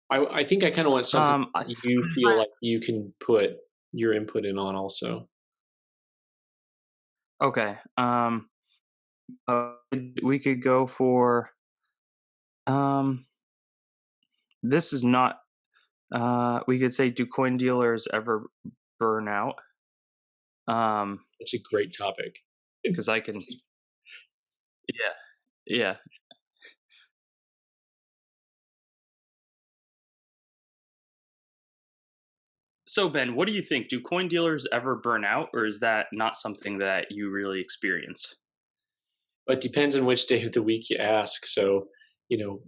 I think I kind of want something I, you feel like you can put your input in on also. okay. We could go for um. This is not. We could say, do coin dealers ever burn out? It's a great topic. Because I can. Yeah. Yeah. So Ben, what do you think? Do coin dealers ever burn out, or is that not something that you really experience? But it depends on which day of the week you ask. So, you know,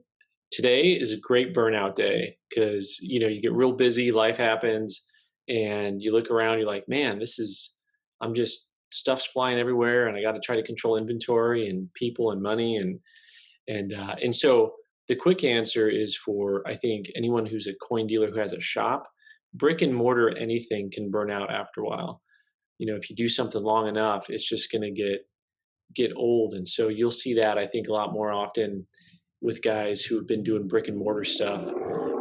today is a great burnout day because, you get real busy, life happens, and you look around, you're like, man, I'm just, stuff's flying everywhere, and I got to try to control inventory and people and money. And so the quick answer is for, I think, anyone who's a coin dealer who has a shop, brick and mortar, anything can burn out after a while. If you do something long enough, it's just going to get old. And so you'll see that, I think, a lot more often with guys who have been doing brick and mortar stuff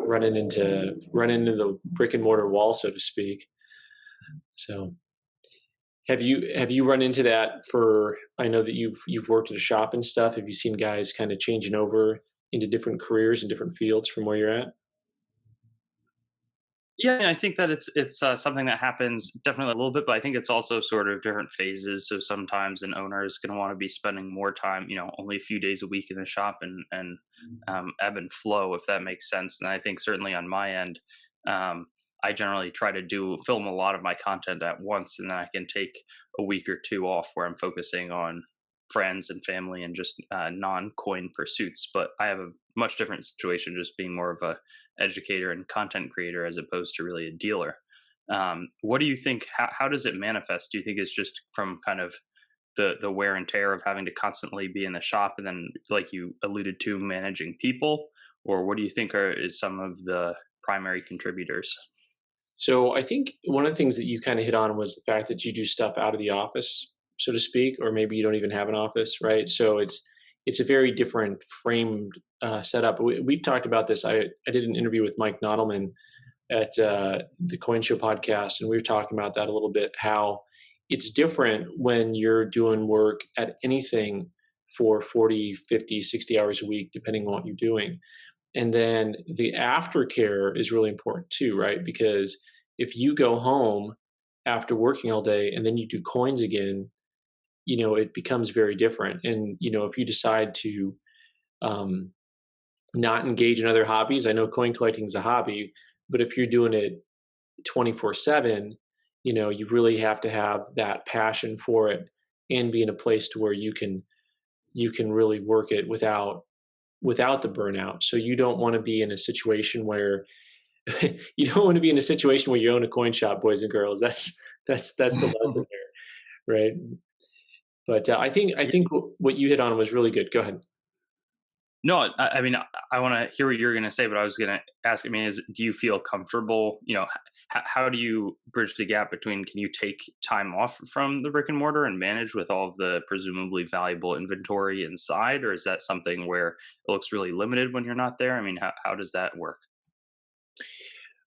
running into the brick and mortar wall, so to speak. So have you run into that for, I know that you've worked at a shop and stuff. Have you seen guys kind of changing over into different careers and different fields from where you're at? Yeah, and I think that it's something that happens definitely a little bit, but I think it's also sort of different phases. So sometimes an owner is going to want to be spending more time, only a few days a week in the shop, and ebb and flow, if that makes sense. And I think certainly on my end, um, I generally try to do film a lot of my content at once, and then I can take a week or two off where I'm focusing on friends and family and just non-coin pursuits. But I have a much different situation, just being more of a educator and content creator as opposed to really a dealer. What do you think? How does it manifest? Do you think it's just from kind of the wear and tear of having to constantly be in the shop, and then, like you alluded to, managing people, or what do you think is some of the primary contributors? So I think one of the things that you kind of hit on was the fact that you do stuff out of the office, so to speak, or maybe you don't even have an office, right? So it's a very different framed setup. We've talked about this. I did an interview with Mike Nodelman at the Coin Show podcast, and we were talking about that a little bit. How it's different when you're doing work at anything for 40, 50, 60 hours a week, depending on what you're doing. And then the aftercare is really important too, right? Because if you go home after working all day and then you do coins again, it becomes very different. And, if you decide to um, not engage in other hobbies, I know coin collecting is a hobby, but if you're doing it 24/7, you really have to have that passion for it and be in a place to where you can really work it without the burnout. So you don't want to be in a situation where you don't want to be in a situation where you own a coin shop, boys and girls. That's the lesson there, right? But I think what you hit on was really good. Go ahead. No, I mean, I want to hear what you're going to say, but I was going to ask. I mean, do you feel comfortable? How do you bridge the gap between, can you take time off from the brick and mortar and manage with all of the presumably valuable inventory inside, or is that something where it looks really limited when you're not there? I mean, how does that work?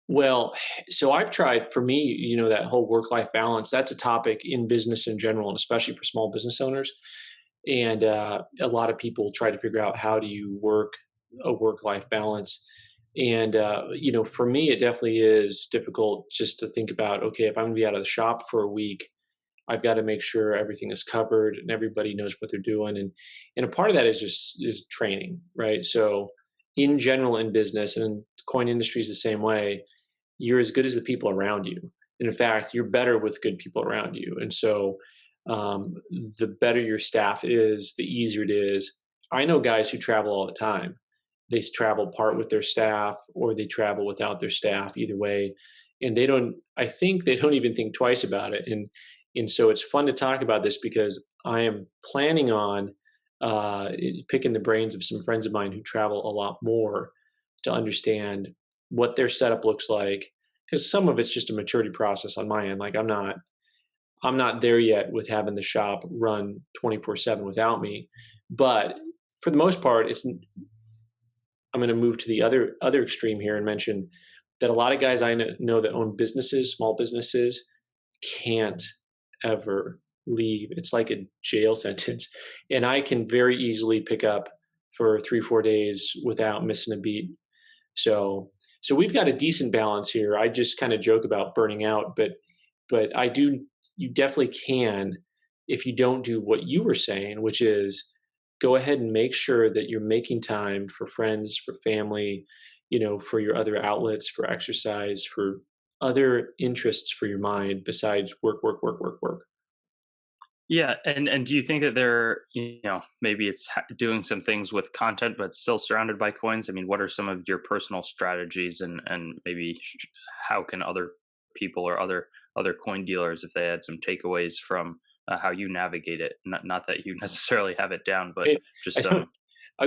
Well, so I've tried, for me, that whole work life balance. That's a topic in business in general, and especially for small business owners. And a lot of people try to figure out, how do you work a work life balance. And for me, it definitely is difficult just to think about, okay, if I'm going to be out of the shop for a week, I've got to make sure everything is covered and everybody knows what they're doing. And a part of that is training, right? So in general, in business and in the coin industry is the same way. You're as good as the people around you. And in fact, you're better with good people around you. And so um, the better your staff is, the easier it is. I know guys who travel all the time. They travel part with their staff, or they travel without their staff, either way. And I think they don't even think twice about it. And so it's fun to talk about this because I am planning on picking the brains of some friends of mine who travel a lot more, to understand what their setup looks like. Because some of it's just a maturity process on my end. Like I'm not there yet with having the shop run 24/7 without me. But for the most part, I'm going to move to the other extreme here and mention that a lot of guys I know that own businesses, small businesses, can't ever leave. It's like a jail sentence, and I can very easily pick up for 3 4 days without missing a beat. So so we've got a decent balance here. I just kind of joke about burning out, but I do you definitely can if you don't do what you were saying, which is go ahead and make sure that you're making time for friends, for family, for your other outlets, for exercise, for other interests for your mind besides work, work, work, work, work. Yeah, and do you think that they're, maybe it's doing some things with content, but still surrounded by coins? I mean, what are some of your personal strategies, and maybe how can other people or other coin dealers, if they had some takeaways from how you navigate it? Not that you necessarily have it down, but It, just I don't. some.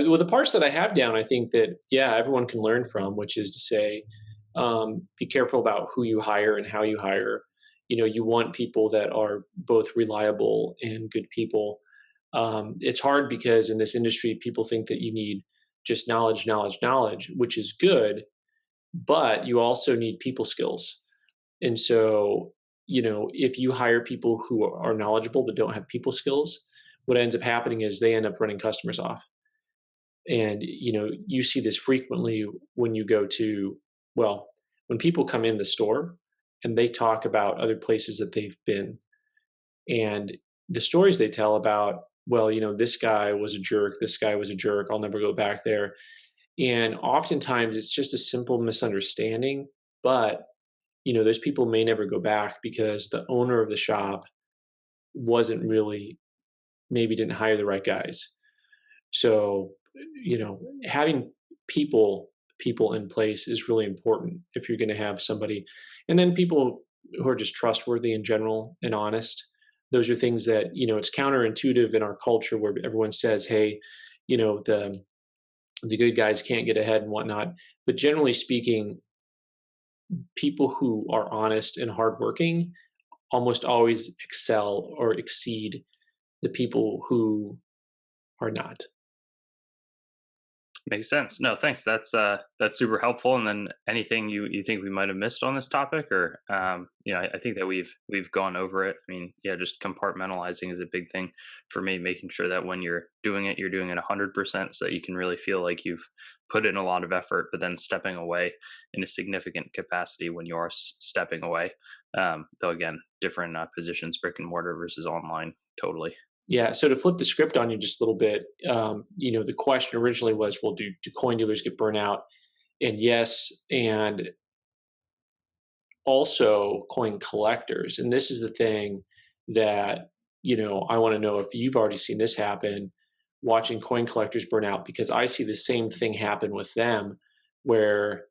Well, the parts that I have down, I think that yeah, everyone can learn from, which is to say, be careful about who you hire and how you hire. You want people that are both reliable and good people. It's hard because in this industry, people think that you need just knowledge, knowledge, knowledge, which is good, but you also need people skills. And so, if you hire people who are knowledgeable but don't have people skills, what ends up happening is they end up running customers off. And you see this frequently when you go to, well, when people come in the store and they talk about other places that they've been, and the stories they tell about, well, this guy was a jerk, this guy was a jerk, I'll never go back there. And oftentimes it's just a simple misunderstanding, but those people may never go back because the owner of the shop wasn't really, maybe didn't hire the right guys. So, having people in place is really important if you're going to have somebody, and then people who are just trustworthy in general and honest. Those are things that it's counterintuitive in our culture where everyone says, "Hey, the good guys can't get ahead and whatnot." But generally speaking, people who are honest and hardworking almost always excel or exceed the people who are not. Makes sense. No, thanks. That's super helpful. And then anything you think we might have missed on this topic, or I think that we've gone over it. I mean, yeah, just compartmentalizing is a big thing for me. Making sure that when you're doing it 100%, so that you can really feel like you've put in a lot of effort, but then stepping away in a significant capacity when you are stepping away. Though again, different positions, brick and mortar versus online, totally. Yeah. So to flip the script on you just a little bit, the question originally was, well, do coin dealers get burnout? And yes, and also coin collectors. And this is the thing that, I want to know if you've already seen this happen, watching coin collectors burn out, because I see the same thing happen with them where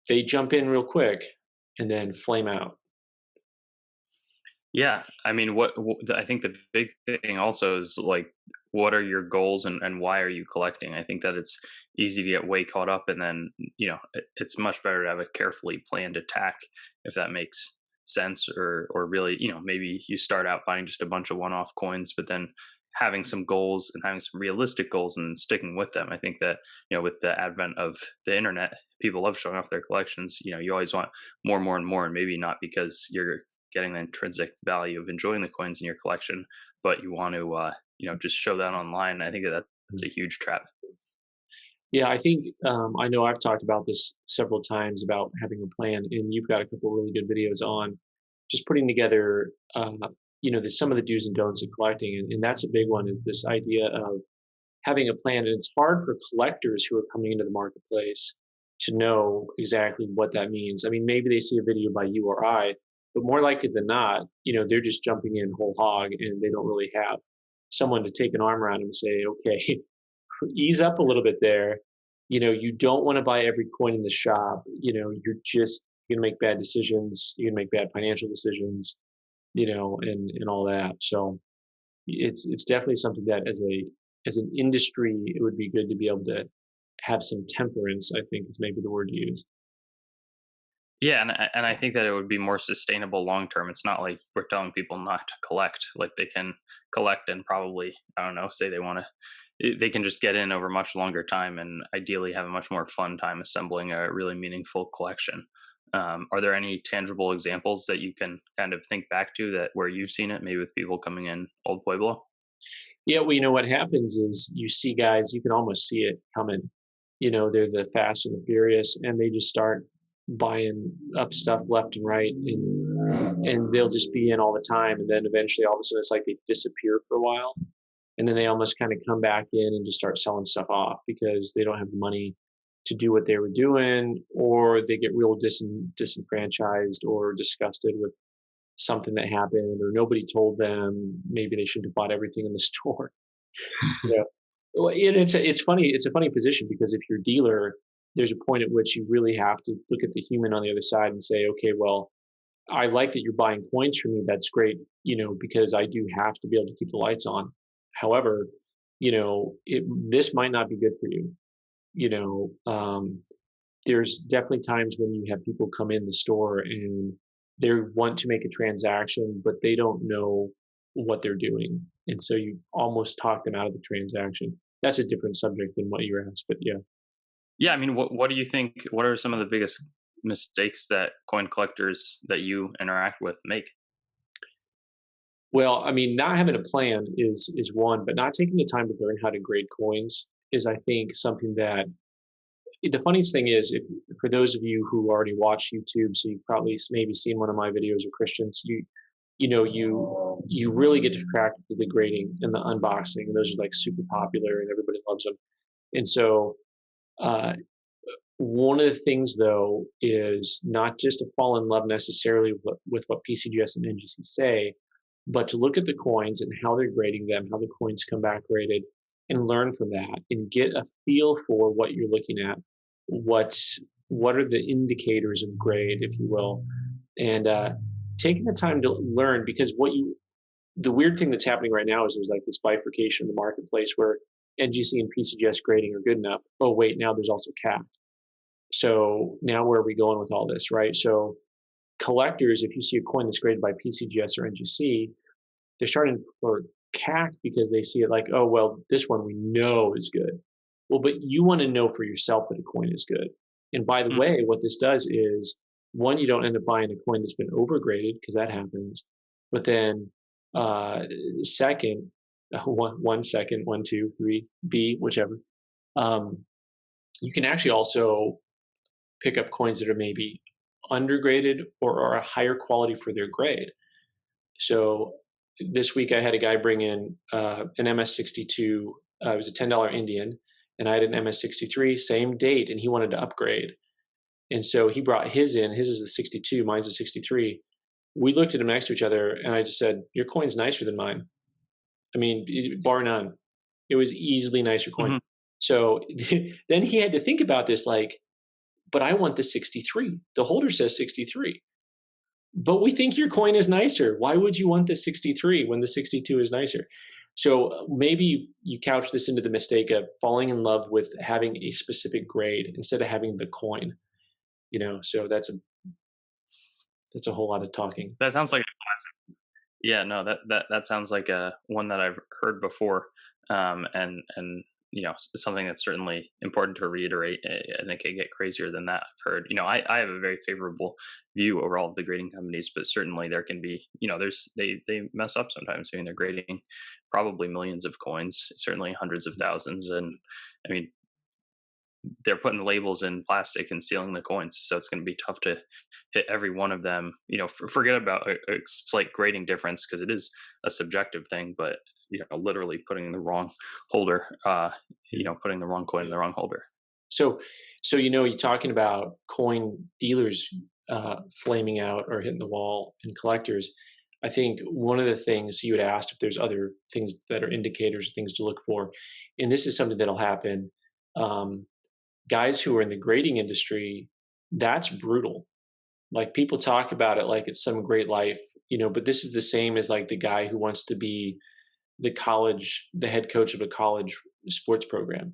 they jump in real quick and then flame out. Yeah, I mean, I think the big thing also is like, what are your goals, and why are you collecting? I think that it's easy to get way caught up, and then it's much better to have a carefully planned attack, if that makes sense, or really, maybe you start out buying just a bunch of one-off coins, but then having some goals and having some realistic goals and sticking with them. I think that with the advent of the internet, people love showing off their collections. You always want more, more, and more, and maybe not because you're getting the intrinsic value of enjoying the coins in your collection, but you want to just show that online. I think that's a huge trap. Yeah, I think I know I've talked about this several times about having a plan, and you've got a couple really good videos on just putting together, some of the do's and don'ts of collecting, and that's a big one. Is this idea of having a plan, and it's hard for collectors who are coming into the marketplace to know exactly what that means. I mean, maybe they see a video by you or I, but more likely than not, they're just jumping in whole hog, and they don't really have someone to take an arm around them and say, okay, ease up a little bit there. You don't want to buy every coin in the shop. You're gonna make bad decisions. You're gonna make bad financial decisions. And all that. So it's definitely something that as an industry, it would be good to be able to have some temperance. I think is maybe the word to use. Yeah, and I think that it would be more sustainable long term. It's not like we're telling people not to collect. Like, they can collect and probably, I don't know, say they want to they can just get in over much longer time and ideally have a much more fun time assembling a really meaningful collection. Are there any tangible examples that you can kind of think back to that where you've seen it, maybe with people coming in Old Pueblo? Yeah, well, what happens is you see guys, you can almost see it coming. They're the Fast and the Furious, and they just start buying up stuff left and right, and they'll just be in all the time, and then eventually, all of a sudden, it's like they disappear for a while, and then they almost kind of come back in and just start selling stuff off because they don't have the money to do what they were doing, or they get real disenfranchised or disgusted with something that happened, or nobody told them maybe they shouldn't have bought everything in the store. Yeah. Well, and it's funny. It's a funny position because if you're a dealer, there's a point at which you really have to look at the human on the other side and say, okay, well, I like that you're buying coins from me. That's great, because I do have to be able to keep the lights on. However, this might not be good for you. You know, there's definitely times when you have people come in the store and they want to make a transaction, but they don't know what they're doing. And so you almost talk them out of the transaction. That's a different subject than what you asked, but yeah. Yeah, I mean, what do you think? What are some of the biggest mistakes that coin collectors that you interact with make? Well, I mean, not having a plan is one, but not taking the time to learn how to grade coins is, I think, something that the funniest thing is, if for those of you who already watch YouTube, so you've probably maybe seen one of my videos or Christians, you really get distracted with the grading and the unboxing, and those are like super popular and everybody loves them. And so uh, one of the things though is not just to fall in love necessarily with what PCGS and NGC say, but to look at the coins and how they're grading them, how the coins come back graded, and learn from that and get a feel for what you're looking at. What what are the indicators of grade, if you will, and taking the time to learn because the weird thing that's happening right now is there's like this bifurcation in the marketplace where NGC and PCGS grading are good enough. Oh wait, now there's also CAC. So now where are we going with all this, right? So collectors, if you see a coin that's graded by PCGS or NGC, they're starting for CAC because they see it like, oh, well, this one we know is good. Well, but you want to know for yourself that a coin is good. And by the Mm, way, what this does is one, you don't end up buying a coin that's been overgraded because that happens. But then, uh, second, one second, one, two, three, B, whichever. Um, you can actually also pick up coins that are maybe undergraded or are a higher quality for their grade. So this week I had a guy bring in an MS62. It was a $10 Indian, and I had an MS63, same date, and he wanted to upgrade. And so he brought his in. His is the 62, mine's a 63. We looked at them next to each other, and I just said, "Your coin's nicer than mine." I mean, bar none. It was easily nicer coin. mhm. So then he had to think about this, like, but I want the 63. The holder says 63. But we think your coin is nicer. Why would you want the 63 when the 62 is nicer? So maybe you couch this into the mistake of falling in love with having a specific grade instead of having the coin. So that's a whole lot of talking. That sounds like yeah, no, that sounds like a one that I've heard before, and something that's certainly important to reiterate, and it can get crazier than that. I've heard, I have a very favorable view over all of the grading companies, but certainly there can be, there's they mess up sometimes. I mean, they're grading probably millions of coins, certainly hundreds of thousands, and I mean, they're putting labels in plastic and sealing the coins, so it's going to be tough to hit every one of them. Forget about a slight grading difference because it is a subjective thing, but literally putting the wrong holder, putting the wrong coin in the wrong holder. So, you're talking about coin dealers flaming out or hitting the wall and collectors. I think one of the things you had asked if there's other things that are indicators, things to look for, and this is something that'll happen. Um, Guys who are in the grading industry, that's brutal. Like people talk about it like it's some great life, but this is the same as like the guy who wants to be the head coach of a college sports program.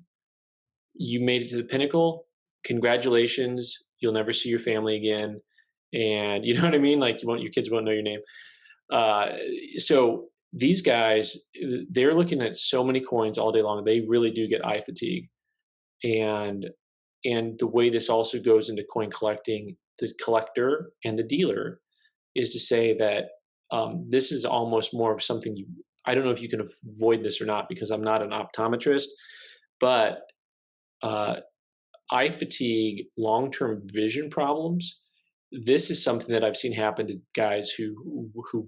You made it to the pinnacle. Congratulations. You'll never see your family again. And you know what I mean? Like your kids won't know your name. Uh, so these guys, they're looking at so many coins all day long. They really do get eye fatigue. And the way this also goes into coin collecting, the collector and the dealer, is to say that this is almost more of something you. I don't know if you can avoid this or not because I'm not an optometrist, but uh, eye fatigue, long-term vision problems. This is something that I've seen happen to guys who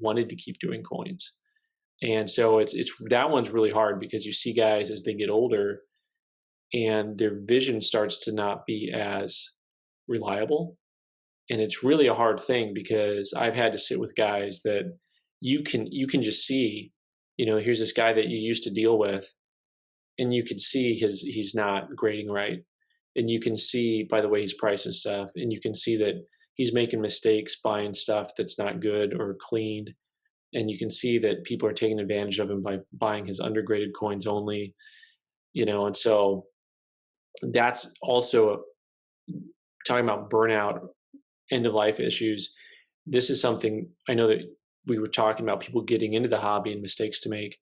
wanted to keep doing coins, and so it's that one's really hard because you see guys as they get older and their vision starts to not be as reliable, and it's really a hard thing because I've had to sit with guys that you can just see, here's this guy that you used to deal with, and you can see he's not grading right, and you can see by the way he's pricing stuff, and you can see that he's making mistakes buying stuff that's not good or cleaned, and you can see that people are taking advantage of him by buying his undergraded coins only, and so that's also talking about burnout, end of life issues. This is something I know that we were talking about people getting into the hobby and mistakes to make.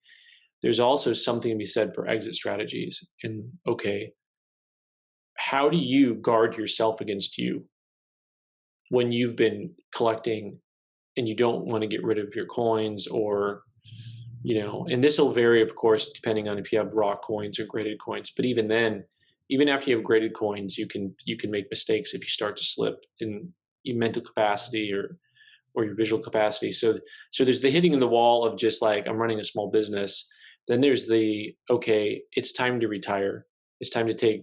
There's also something to be said for exit strategies. And okay, how do you guard yourself against you when you've been collecting and you don't want to get rid of your coins, or and this will vary of course depending on if you have raw coins or graded coins, but even then, even after you have graded coins, you can make mistakes if you start to slip in your mental capacity or your visual capacity. So there's the hitting in the wall of just like, I'm running a small business. Then there's the, okay, it's time to retire. It's time to take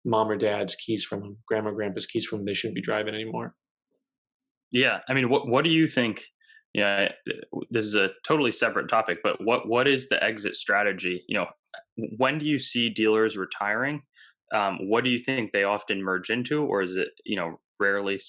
mom or dad's keys from them, grandma or grandpa's keys from them. They shouldn't be driving anymore. Yeah, I mean, what do you think? Yeah, this is a totally separate topic, but what is the exit strategy? When do you see dealers retiring? What do you think they often merge into, or is it rarely?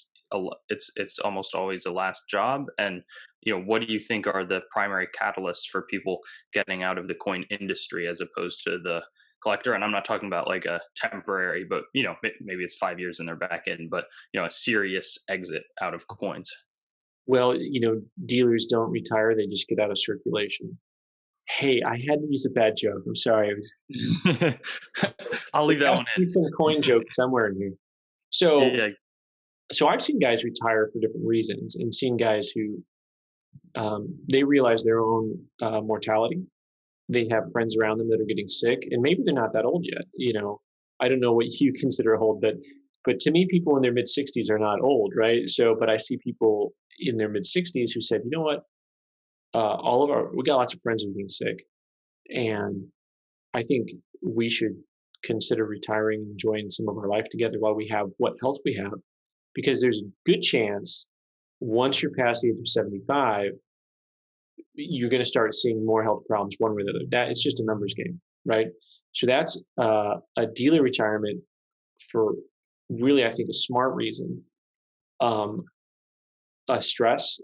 It's almost always a last job, and what do you think are the primary catalysts for people getting out of the coin industry as opposed to the collector? And I'm not talking about like a temporary, but maybe it's 5 years in their back end, but a serious exit out of coins. Well, dealers don't retire. They just get out of circulation. Hey, I had to use a bad joke. I'm sorry. I was I'll there leave that has one to be some coin joke somewhere in here. in. So Yeah, so I've seen guys retire for different reasons, and seen guys who they realize their own mortality. They have friends around them that are getting sick, and maybe they're not that old yet. I don't know what you consider old, but to me, people in their mid 60s are not old, right? So, but I see people in their mid 60s who said, you know what, we got lots of friends who are getting sick, and I think we should consider retiring and enjoying some of our life together while we have what health we have, because there's a good chance once you're past the age of 75, you're going to start seeing more health problems one way or the other. That it's just a numbers game, right? So that's a dealer retirement for really, I think, a smart reason. Um, a stress,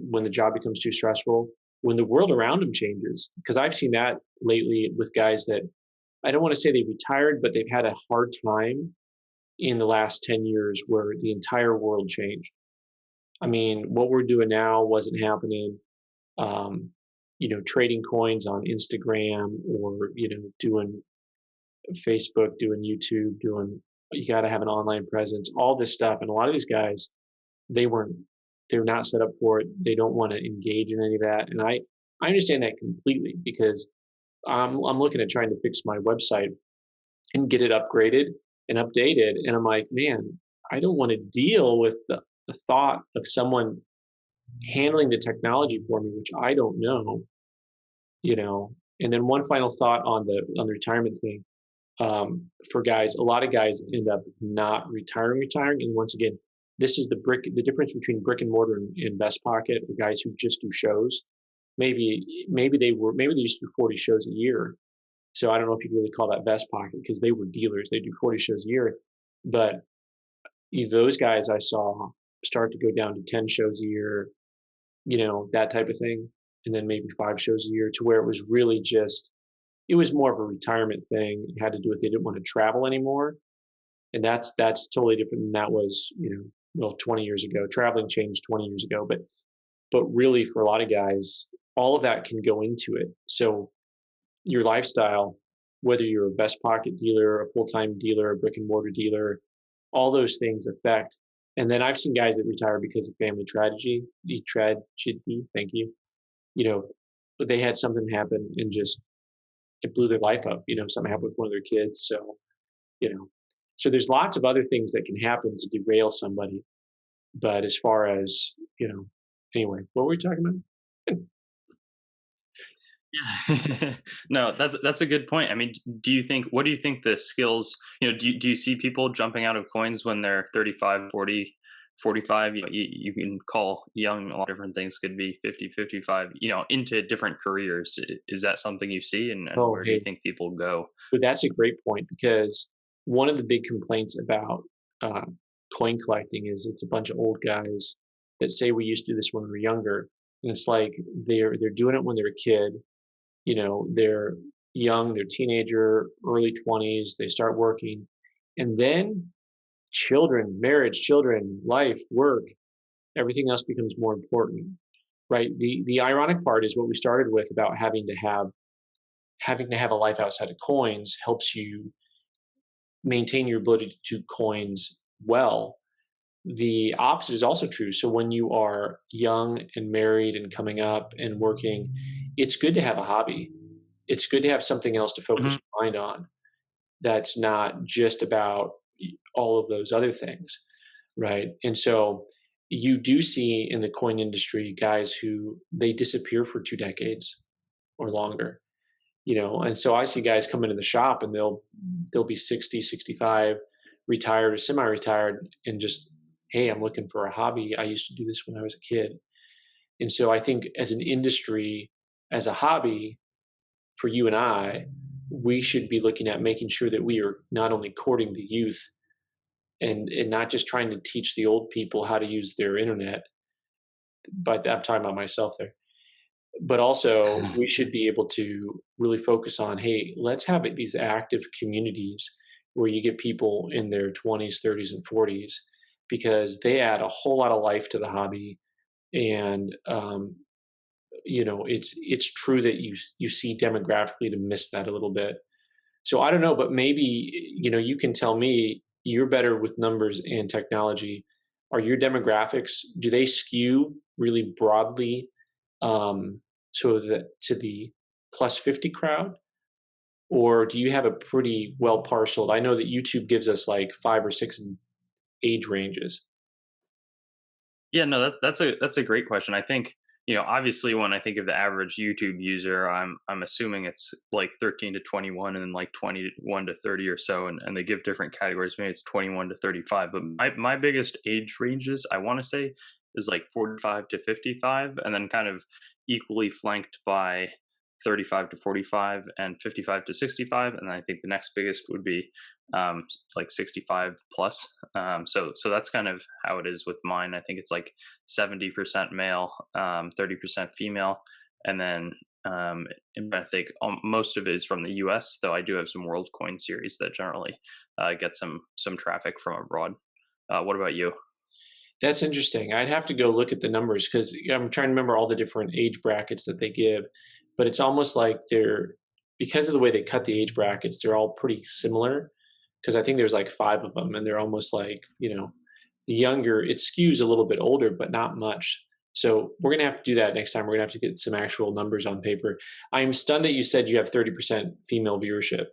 when the job becomes too stressful, when the world around them changes, because I've seen that lately with guys that I don't want to say they retired, but they've had a hard time in the last 10 years where the entire world changed. I mean, what we're doing now wasn't happening. Trading coins on Instagram, or, doing Facebook, doing YouTube, you got to have an online presence, all this stuff. And a lot of these guys, they weren't, they're not set up for it. They don't want to engage in any of that. And I understand that completely because I'm looking at trying to fix my website and get it upgraded and updated. And I'm like, man, I don't want to deal with the thought of someone handling the technology for me, which I don't know, you know. And then one final thought on the retirement thing. For guys, a lot of guys end up not retiring. And once again, this is the difference between brick and mortar and Vest Pocket, or guys who just do shows. Maybe they used to do 40 shows a year. So I don't know if you really call that Vest Pocket because they were dealers. They do 40 shows a year. But those guys I saw start to go down to 10 shows a year, that type of thing. And then maybe 5 shows a year, to where it was really just, it was more of a retirement thing. It had to do with they didn't want to travel anymore. And that's totally different than that was, 20 years ago. Traveling changed 20 years ago. But really for a lot of guys, all of that can go into it. So your lifestyle, whether you're a vest pocket dealer, a full-time dealer, a brick and mortar dealer, all those things affect. And then I've seen guys that retire because of family tragedy, thank you. You know, but they had something happen and just it blew their life up. Something happened with one of their kids. So, you know, so there's lots of other things that can happen to derail somebody. But as far as, anyway, what were we talking about? Yeah. No, that's a good point. I mean, what do you think the skills, do you see people jumping out of coins when they're 35, 40, 45? You can call young a lot of different things, could be 50, 55, into different careers. Is that something you see, and Oh, where do you hey, think people go? but that's a great point because one of the big complaints about uh, coin collecting is it's a bunch of old guys that say we used to do this when we were younger, and it's like they're doing it when they're a kid. They're young, they're teenager, early 20s, they start working, and then children, marriage, children, life, work, everything else becomes more important, right? The ironic part is what we started with about having to have a life outside of coins helps you maintain your ability to do coins well. The opposite is also true. So when you are young and married and coming up and working, it's good to have a hobby. It's good to have something else to focus Mhm. your mind on that's not just about all of those other things, right? And so you do see in the coin industry guys who they disappear for 2 decades or longer, and so I see guys come into the shop and they'll be 60, 65, retired or semi-retired, and just, hey, I'm looking for a hobby. I used to do this when I was a kid. And so I think as an industry, as a hobby for you and I, we should be looking at making sure that we are not only courting the youth and not just trying to teach the old people how to use their internet, but I'm talking about myself there. But also, we should be able to really focus on, hey, let's have these active communities where you get people in their 20s, 30s, and 40s because they add a whole lot of life to the hobby. And it's true that you see demographically to miss that a little bit. So I don't know, but maybe you can tell me you're better with numbers and technology. Are your demographics, do they skew really broadly um, to the plus 50 crowd, or do you have a pretty well parceled? I know that YouTube gives us like 5 or 6 age ranges. Yeah, no, that's a great question. I think, obviously when I think of the average YouTube user, I'm assuming it's like 13 to 21 and then like 21 to 30 or so, and they give different categories. Maybe it's 21 to 35, but my biggest age ranges I want to say is like 45 to 55, and then kind of equally flanked by 35 to 45 and 55 to 65, and I think the next biggest would be like 65 plus. So that's kind of how it is with mine. I think it's like 70% male, 30% female, and then I think most of it is from the U.S. Though I do have some World Coin series that generally get some traffic from abroad. What about you? That's interesting. I'd have to go look at the numbers because I'm trying to remember all the different age brackets that they give, but it's almost like because of the way they cut the age brackets, they're all pretty similar. Because I think there's like 5 of them, and they're almost like the younger. It skews a little bit older, but not much. So we're gonna have to do that next time. We're gonna have to get some actual numbers on paper. I'm stunned that you said you have 30% female viewership.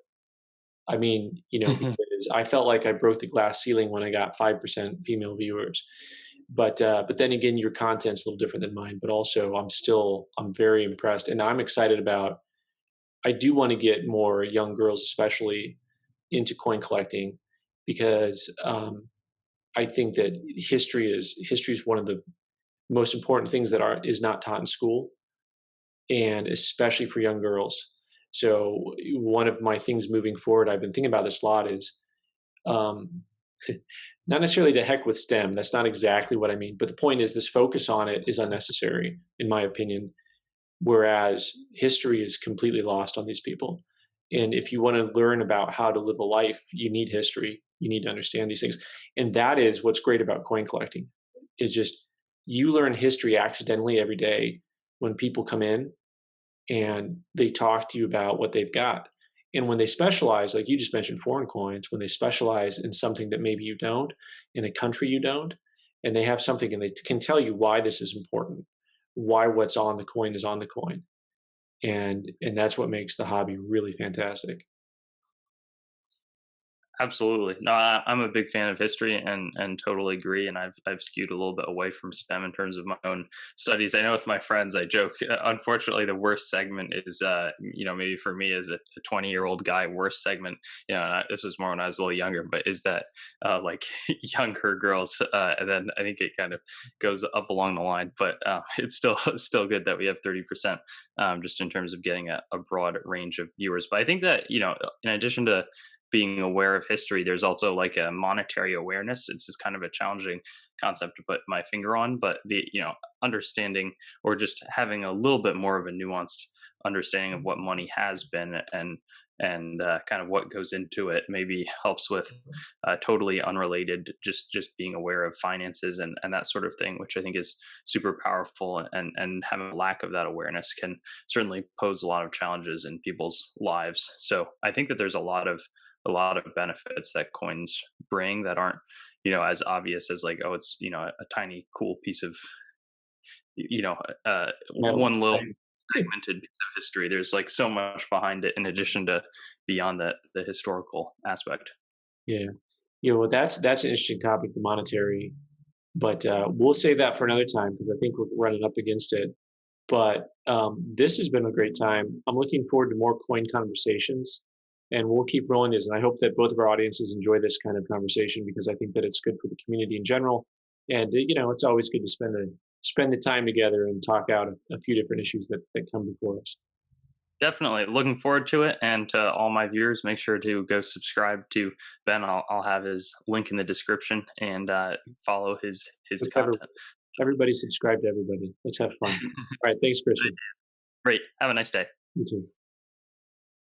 I mean, because I felt like I broke the glass ceiling when I got 5% female viewers. But then again, your content's a little different than mine. But also, I'm very impressed, and I'm excited about. I do want to get more young girls, especially, into coin collecting, because I think that history is one of the most important things that is not taught in school, and especially for young girls. So one of my things moving forward, I've been thinking about this a lot, is um, not necessarily to heck with STEM. That's not exactly what I mean. But the point is, this focus on it is unnecessary, in my opinion. Whereas history is completely lost on these people. And if you want to learn about how to live a life, you need history. You need to understand these things. And that is what's great about coin collecting, is just you learn history accidentally every day. when people come in and they talk to you about what they've got. And when they specialize, like you just mentioned, foreign coins, when they specialize in something that maybe you don't, in a country you don't, and they have something and they can tell you why this is important, why what's on the coin is on the coin. And that's what makes the hobby really fantastic. Absolutely. No, I'm a big fan of history and totally agree. And I've skewed a little bit away from STEM in terms of my own studies. I know with my friends, I joke. Unfortunately, the worst segment is, maybe for me as a 20-year-old guy, worst segment. And this was more when I was a little younger, but is that like younger girls? And then I think it kind of goes up along the line. But it's still good that we have 30%, just in terms of getting a broad range of viewers. But I think that in addition to being aware of history, there's also like a monetary awareness. It's just kind of a challenging concept to put my finger on, but the understanding, or just having a little bit more of a nuanced understanding of what money has been, and kind of what goes into it, maybe helps with totally unrelated, just being aware of finances and that sort of thing, which I think is super powerful. And having a lack of that awareness can certainly pose a lot of challenges in people's lives. So I think that there's a lot of benefits that coins bring that aren't as obvious as, like, oh, it's a tiny cool piece of you know Metal. one little segmented piece of history. There's like so much behind it in addition to beyond the historical aspect. Yeah. Yeah, well, that's an interesting topic, the monetary, but we'll save that for another time because I think we're running up against it. But this has been a great time. I'm looking forward to more coin conversations, and we'll keep rolling this. And I hope that both of our audiences enjoy this kind of conversation because I think that it's good for the community in general. And it's always good to spend the time together and talk out a few different issues that come before us. Definitely looking forward to it. And to all my viewers, make sure to go subscribe to Ben. I'll have his link in the description, and follow his Let's have content. everybody subscribe to everybody. Let's have fun. All right, thanks, Christian. Great. Have a nice day. You too.